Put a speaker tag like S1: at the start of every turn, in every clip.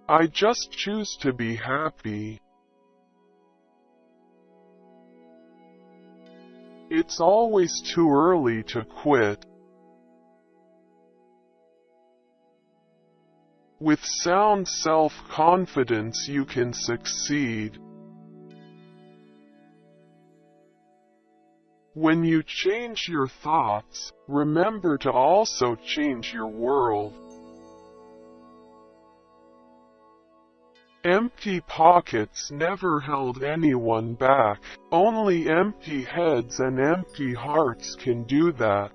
S1: I just choose to be happy. It's always too early to quit. With sound self-confidence you can succeed. When you change your thoughts, remember to also change your world. Empty pockets never held anyone back. Only empty heads and empty hearts can do that.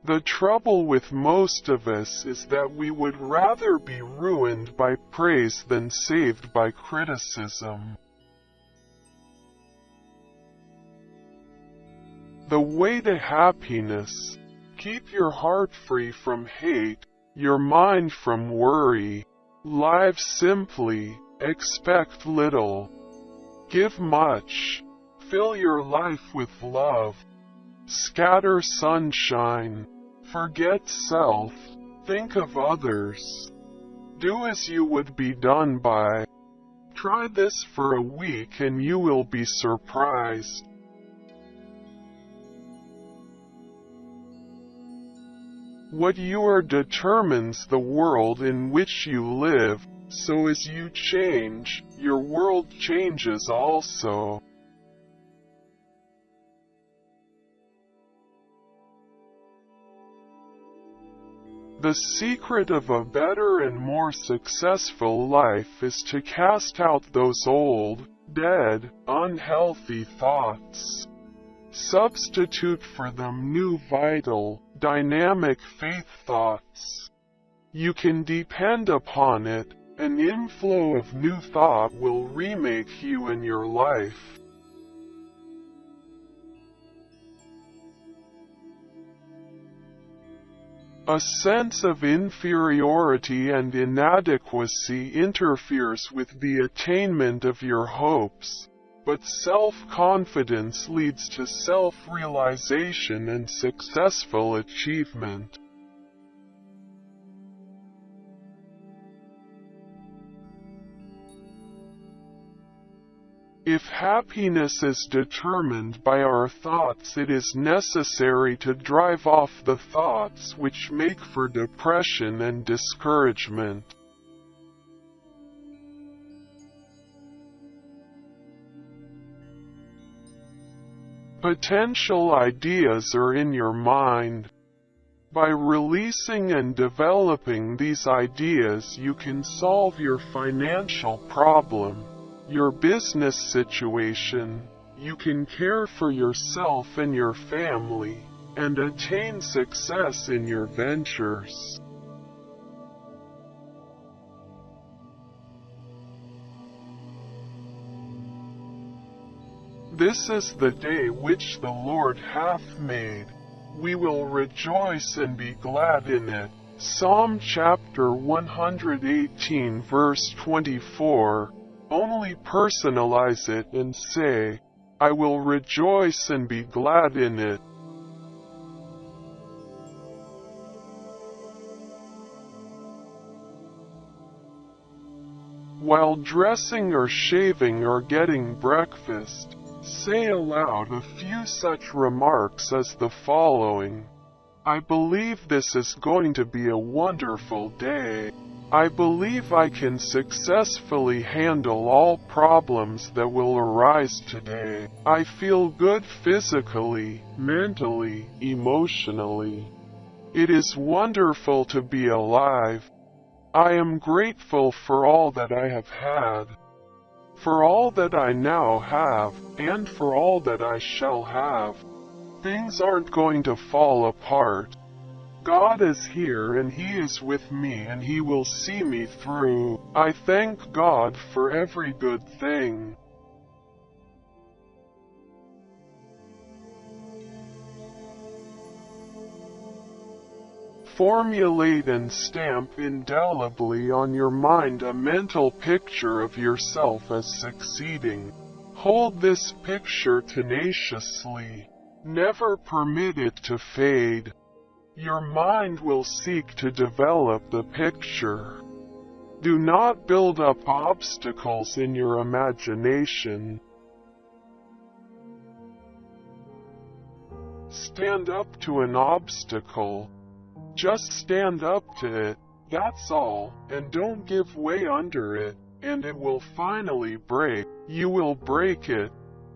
S1: The trouble with most of us is that we would rather be ruined by praise than saved by criticism. The way to happiness: keep your heart free from hate, your mind from worry. Live simply, expect little. Give much. Fill your life with love. Scatter sunshine. Forget self. Think of others. Do as you would be done by. Try this for a week and you will be surprised. What you are determines the world in which you live, so as you change, your world changes also. The secret of a better and more successful life is to cast out those old, dead, unhealthy thoughts. Substitute for them new vital, dynamic faith thoughts. You can depend upon it. An inflow of new thought will remake you and your life. A sense of inferiority and inadequacy interferes with the attainment of your hopes. But self-confidence leads to self-realization and successful achievement. If happiness is determined by our thoughts, it is necessary to drive off the thoughts which make for depression and discouragement. Potential ideas are in your mind. By releasing and developing these ideas, you can solve your financial problem, your business situation. You can care for yourself and your family, and attain success in your ventures. This is the day which the Lord hath made. We will rejoice and be glad in it. Psalm chapter 118 verse 24. Only personalize it and say, I will rejoice and be glad in it. While dressing or shaving or getting breakfast, say aloud a few such remarks as the following. I believe this is going to be a wonderful day. I believe I can successfully handle all problems that will arise today. I feel good physically, mentally, emotionally. It is wonderful to be alive. I am grateful for all that I have had, for all that I now have, and for all that I shall have. Things aren't going to fall apart. God is here and He is with me and He will see me through. I thank God for every good thing. Formulate and stamp indelibly on your mind a mental picture of yourself as succeeding. Hold this picture tenaciously. Never permit it to fade. Your mind will seek to develop the picture. Do not build up obstacles in your imagination. Stand up to an obstacle. Just stand up to it, that's all, and don't give way under it, and it will finally break. You will break it.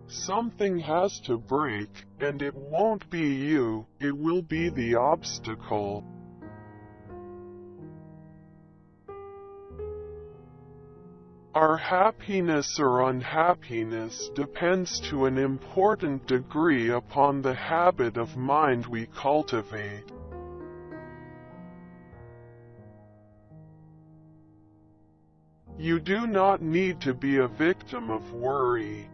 S1: Something has to break, and it won't be you, it will be the obstacle. Our happiness or unhappiness depends to an important degree upon the habit of mind we cultivate. You do not need to be a victim of worry.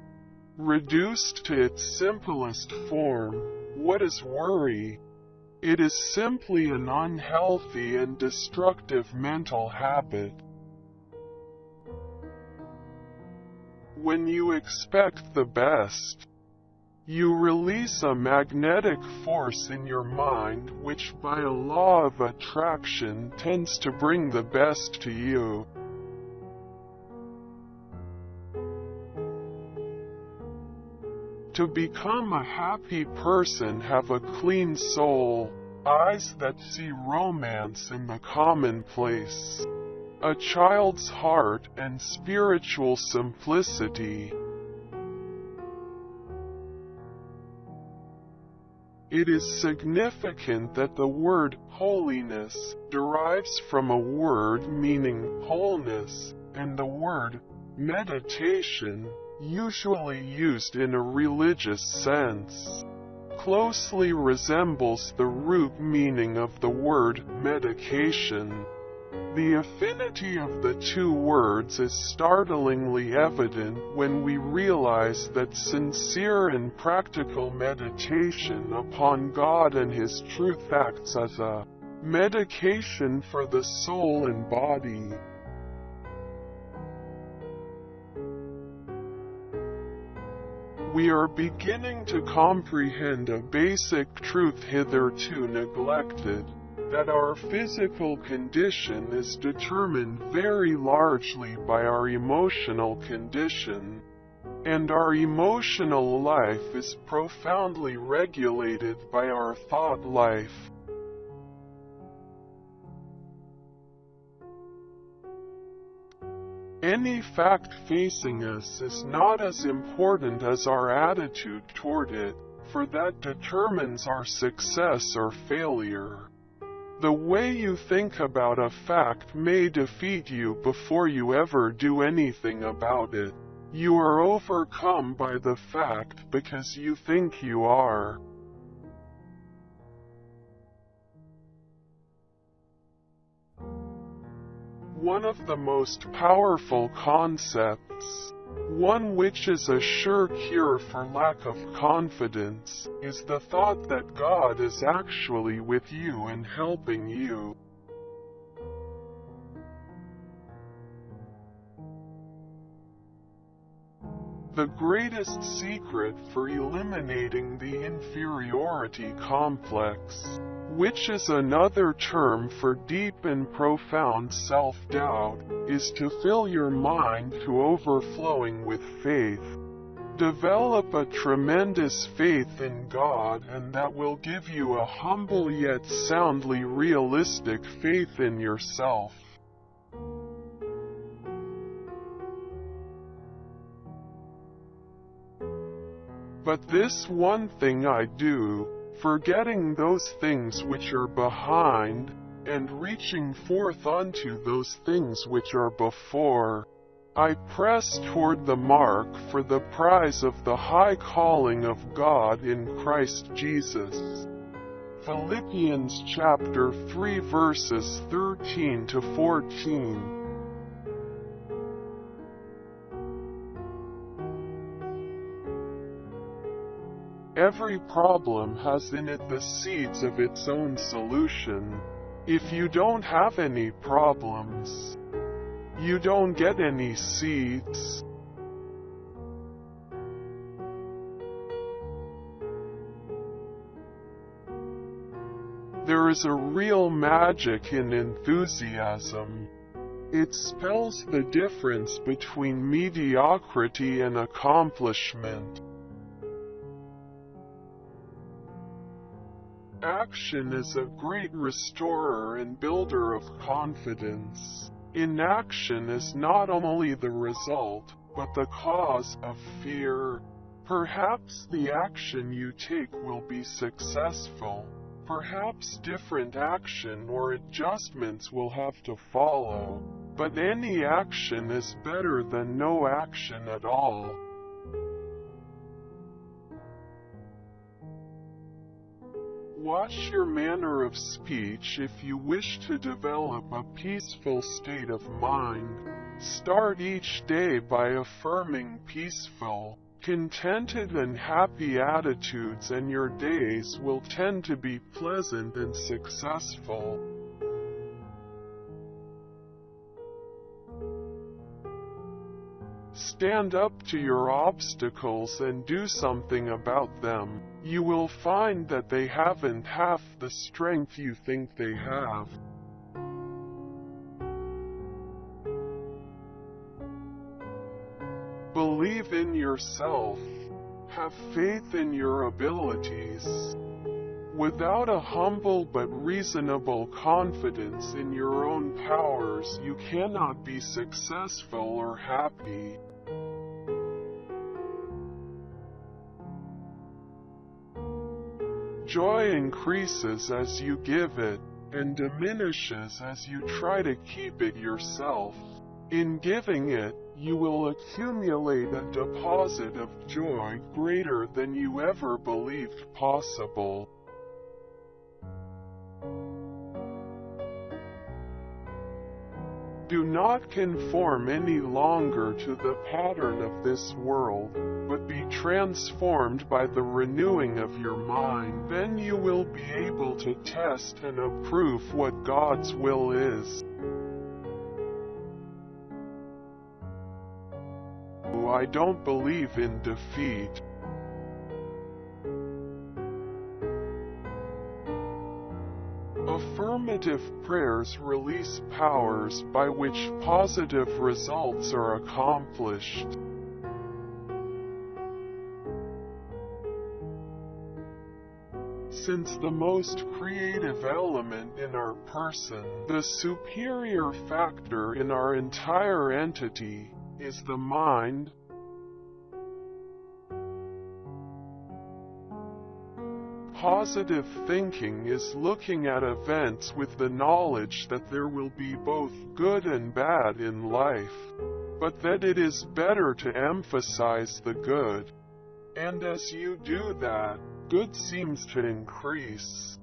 S1: Reduced to its simplest form, what is worry? It is simply an unhealthy and destructive mental habit. When you expect the best, you release a magnetic force in your mind which by a law of attraction tends to bring the best to you. To become a happy person, have a clean soul, eyes that see romance in the commonplace, a child's heart and spiritual simplicity. It is significant that the word holiness derives from a word meaning wholeness, and the word meditation, usually used in a religious sense, closely resembles the root meaning of the word medication. The affinity of the two words is startlingly evident when we realize that sincere and practical meditation upon God and His truth acts as a medication for the soul and body. We are beginning to comprehend a basic truth hitherto neglected, that our physical condition is determined very largely by our emotional condition, and our emotional life is profoundly regulated by our thought life. Any fact facing us is not as important as our attitude toward it, for that determines our success or failure. The way you think about a fact may defeat you before you ever do anything about it. You are overcome by the fact because you think you are. One of the most powerful concepts, one which is a sure cure for lack of confidence, is the thought that God is actually with you and helping you. The greatest secret for eliminating the inferiority complex, which is another term for deep and profound self-doubt, is to fill your mind to overflowing with faith. Develop a tremendous faith in God, and that will give you a humble yet soundly realistic faith in yourself. But this one thing I do, forgetting those things which are behind, and reaching forth unto those things which are before, I press toward the mark for the prize of the high calling of God in Christ Jesus. Philippians chapter 3 verses 13 to 14. Every problem has in it the seeds of its own solution. If you don't have any problems, you don't get any seeds. There is a real magic in enthusiasm. It spells the difference between mediocrity and accomplishment. Action is a great restorer and builder of confidence. Inaction is not only the result, but the cause of fear. Perhaps the action you take will be successful. Perhaps different action or adjustments will have to follow, but any action is better than no action at all. Watch your manner of speech if you wish to develop a peaceful state of mind. Start each day by affirming peaceful, contented and happy attitudes, and your days will tend to be pleasant and successful. Stand up to your obstacles and do something about them. You will find that they haven't half the strength you think they have. Believe in yourself. Have faith in your abilities. Without a humble but reasonable confidence in your own powers, you cannot be successful or happy. Joy increases as you give it, and diminishes as you try to keep it yourself. In giving it, you will accumulate a deposit of joy greater than you ever believed possible. Do not conform any longer to the pattern of this world, but be transformed by the renewing of your mind. Then you will be able to test and approve what God's will is. I don't believe in defeat. Affirmative prayers release powers by which positive results are accomplished. Since the most creative element in our person, the superior factor in our entire entity, is the mind, positive thinking is looking at events with the knowledge that there will be both good and bad in life, but that it is better to emphasize the good. And as you do that, good seems to increase.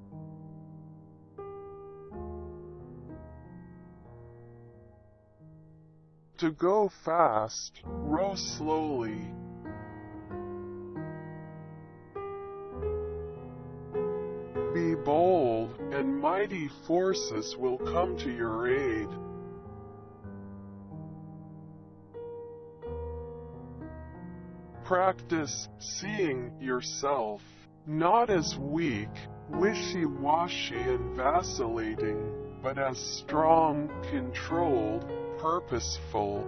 S1: To go fast, row slowly. Be bold, and mighty forces will come to your aid. Practice seeing yourself, not as weak, wishy-washy and vacillating, but as strong, controlled, purposeful.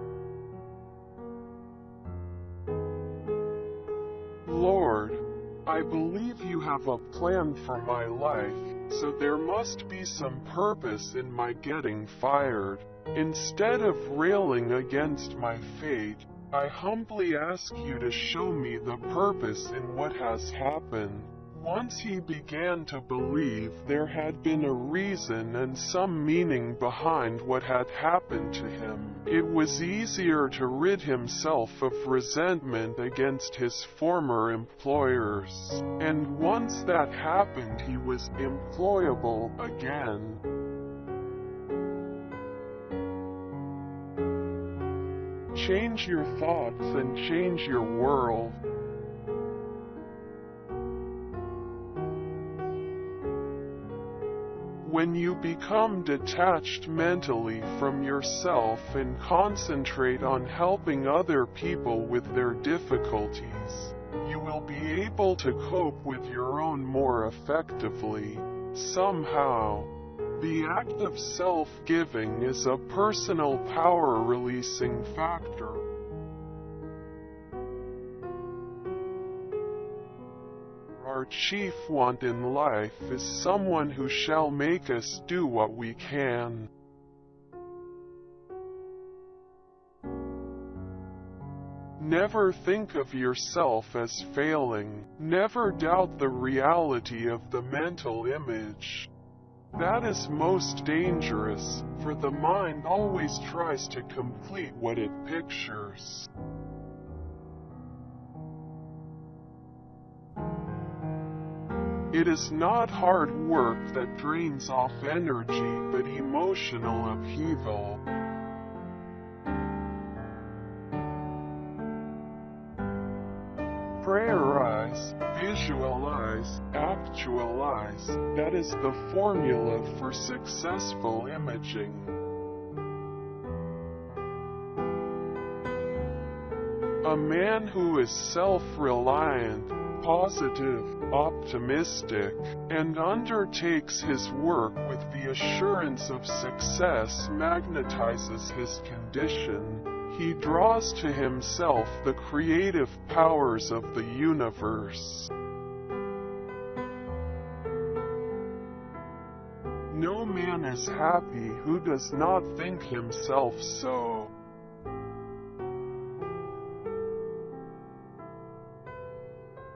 S1: Lord, I believe you have a plan for my life, so there must be some purpose in my getting fired. Instead of railing against my fate, I humbly ask you to show me the purpose in what has happened. Once he began to believe there had been a reason and some meaning behind what had happened to him, it was easier to rid himself of resentment against his former employers. And once that happened, he was employable again. Change your thoughts and change your world. When you become detached mentally from yourself and concentrate on helping other people with their difficulties, you will be able to cope with your own more effectively. Somehow, the act of self-giving is a personal power-releasing factor. Our chief want in life is someone who shall make us do what we can. Never think of yourself as failing. Never doubt the reality of the mental image. That is most dangerous, for the mind always tries to complete what it pictures. It is not hard work that drains off energy, but emotional upheaval. Prayerize, visualize, actualize. That is the formula for successful imaging. A man who is self-reliant, positive, optimistic, and undertakes his work with the assurance of success magnetizes his condition. He draws to himself the creative powers of the universe. No man is happy who does not think himself so.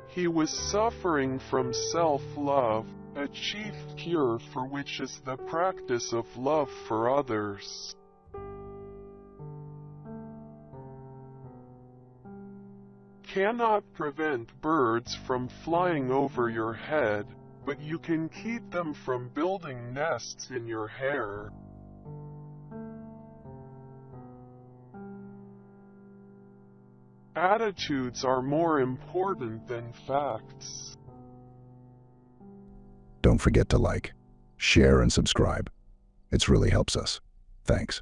S1: He was suffering from self-love, a chief cure for which is the practice of love for others. Cannot prevent birds from flying over your head, but you can keep them from building nests in your hair. Attitudes are more important than facts.
S2: Don't forget to like, share, and subscribe. It really helps us. Thanks.